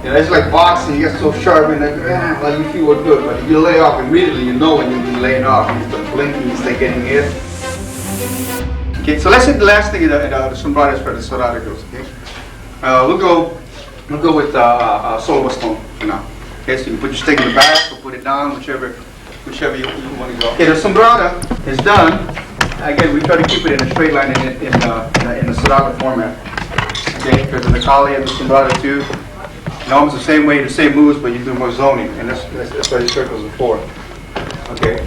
You know, it's like boxing. You get so sharp and like, well, you feel good, but if you lay off immediately, you know when you've been laying off. You start blinking, you start getting hit. Okay, so let's hit the last thing in the sombradas for the sarada goes. Okay, we'll go with solo stone for now. Okay, so you can put your stick in the back or put it down, whichever you want to go. Okay, the sombrada is done. Again, we try to keep it in a straight line in the sarada format. Okay, because in the kali and the sumbrada too, almost the same way, the same moves, but you do more zoning, and that's why the circles are for. Okay,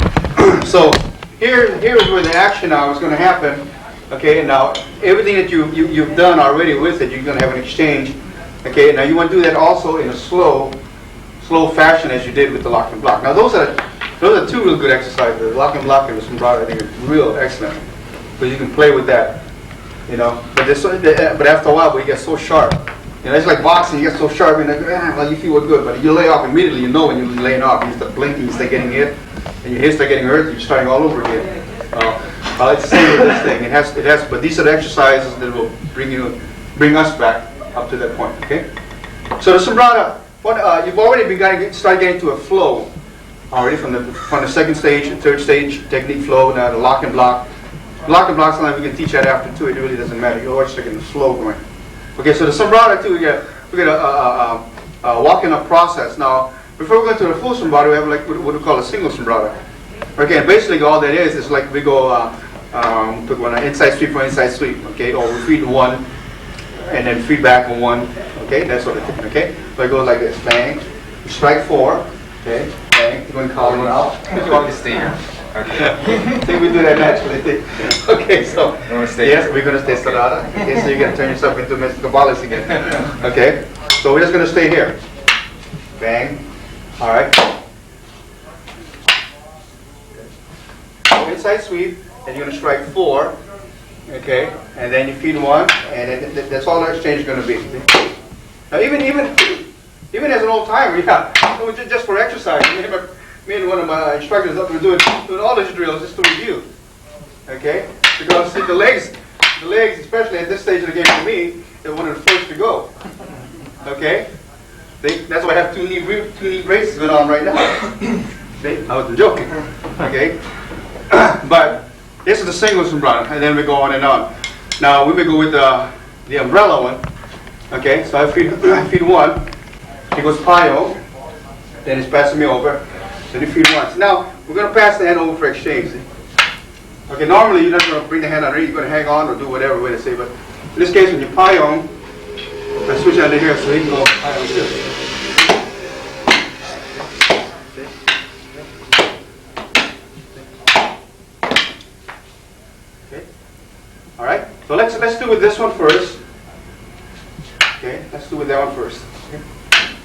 so here is where the action now is going to happen. Okay, and now everything that you've done already with it, you're going to have an exchange. Okay, now you want to do that also in a slow fashion as you did with the lock and block. Now those are two real good exercises. The lock and block and the sumbrada, I think, is real excellent, because you can play with that. You know, but after a while, we get so sharp. You know, it's like boxing. You get so sharp and like, well, you feel good, but if you lay off immediately, you know when you're laying off. You start blinking, you start getting hit, and your head start getting hurt. You're starting all over again. It's the same with this thing. It has. But these are the exercises that will bring us back up to that point. Okay. So the sumbrada, you've already started getting to a flow already from the second stage, third stage technique flow. Now the lock and block. Lock and block, sometimes we can teach that after too. It really doesn't matter. You're always taking the flow going. Okay, so the sumbrada too, we get a walking up process. Now, before we go to the full sumbrada, we have like what we call a single sumbrada. Okay, and basically all that is like we go put one inside sweep for inside sweep. Okay, or we feed one and then feed back on one. Okay, that sort of thing. Okay, so it goes like this: bang, strike 4. Okay, bang, you're going to call it out. You want to stay here? Okay. I think we do that naturally. Okay, so yes, we're going to stay sarada. Okay, so you're going to turn yourself into Mr. Kabbalas again. Okay, so we're just going to stay here. Bang. All right. Inside sweep, and you're going to strike 4. Okay, and then you feed 1, and then that's all our exchange is going to be. Now, even as an old timer, just for exercise. Me and one of my instructors up, we're doing all these drills just to review. Okay? Because see, the legs, especially at this stage of the game for me, they're one of the first to go. Okay? That's why I have two knee braces going on right now. See? I wasn't joking. Okay? But this is the single sumbrada, and then we go on and on. Now we will go with the umbrella one. Okay? So I feed 1. He goes payo. Then he's passing me over. Then you feed once. Now, we're going to pass the hand over for exchange. See? Okay, normally you're not going to bring the hand underneath, you're going to hang on or do whatever way to say, but in this case, when you pie on, I switch under here so he can go pie on too. Okay. Alright, so let's do with this one first. Okay, let's do with that one first. Okay.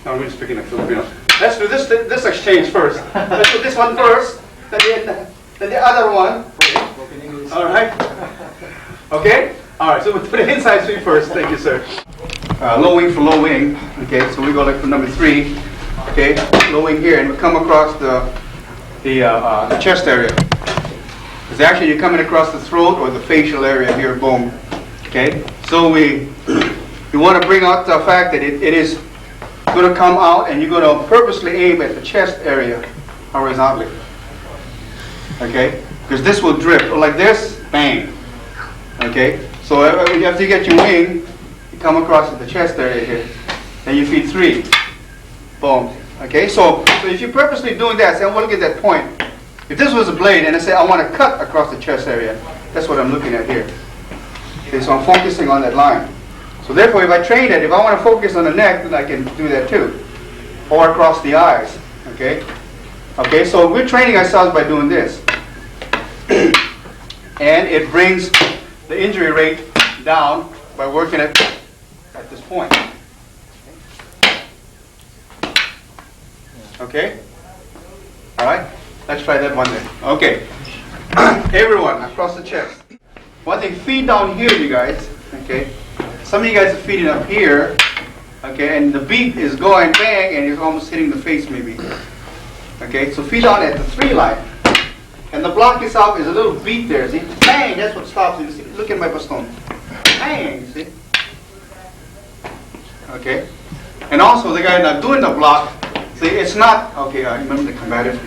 Now I'm just picking up Filipino. Let's do this exchange first. Let's do this one first, then the other one. All right. Okay. All right. So we'll put the inside sweep first. Thank you, sir. Low wing for low wing. Okay. So we go like for number 3. Okay. Low wing here, and we come across the chest area. Because actually you're coming across the throat or the facial area here. Boom. Okay. So we want to bring out the fact that it is going to come out, and you're going to purposely aim at the chest area horizontally. Okay? Because this will drift. Or like this, bang. Okay? So after you get your wing, you come across at the chest area here. Then you feed 3. Boom. Okay? So if you're purposely doing that, say, I want to get that point. If this was a blade, and I say, I want to cut across the chest area, that's what I'm looking at here. Okay? So I'm focusing on that line. So therefore, if I train it, if I want to focus on the neck, then I can do that too. Or across the eyes. Okay? Okay, so we're training ourselves by doing this. And it brings the injury rate down by working at this point. Okay? Alright? Let's try that one then. Okay. Everyone, across the chest. One thing, feet down here, you guys. Okay? Some of you guys are feeding up here, okay, and the beat is going bang, and you're almost hitting the face maybe. Okay, so feed on at the 3 line. And the block itself is a little beat there, see? Bang, that's what stops you. See? Look at my baston. Bang, see? Okay. And also the guy not doing the block, see, it's not, okay, remember the combative,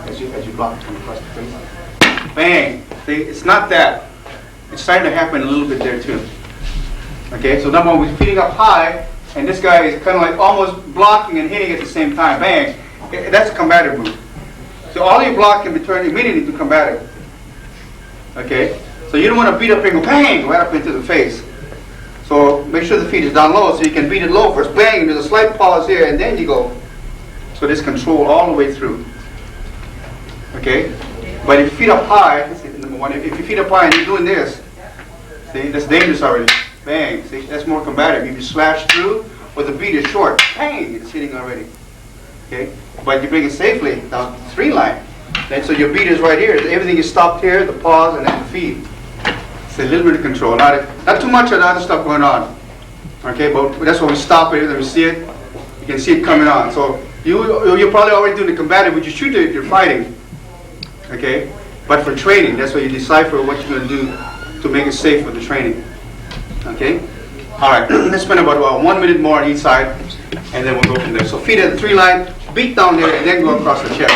as you block from across the face. Bang, see, it's not that. It's starting to happen a little bit there too. Okay, so number one, we're feeding up high, and this guy is kind of like almost blocking and hitting at the same time. Bang, that's a combative move. So all your block can be turned immediately to combative. Okay, so you don't want to beat up and go bang right up into the face. So make sure the feet is down low so you can beat it low first. Bang, there's a slight pause here, and then you go. So this control all the way through. Okay, but if you feet up high, let's see, number one, if you feet up high and you're doing this, see, that's dangerous already. Bang, see, that's more combative. If you slash through, or the beat is short, bang, it's hitting already. Okay, but you bring it safely down 3 line. Then so your beat is right here. Everything is stopped here, the pause, and then the feed. It's a little bit of control. Not too much of the other stuff going on. Okay, but that's why we stop it and we see it. You can see it coming on. So you're probably already doing the combative, but you should do it if you're fighting. Okay, but for training, that's why you decipher what you're going to do to make it safe for the training. Okay, all right. Let's spend about 1 minute more on each side, and then we'll go from there. So feet at the 3 line, beat down there, and then go across the chest.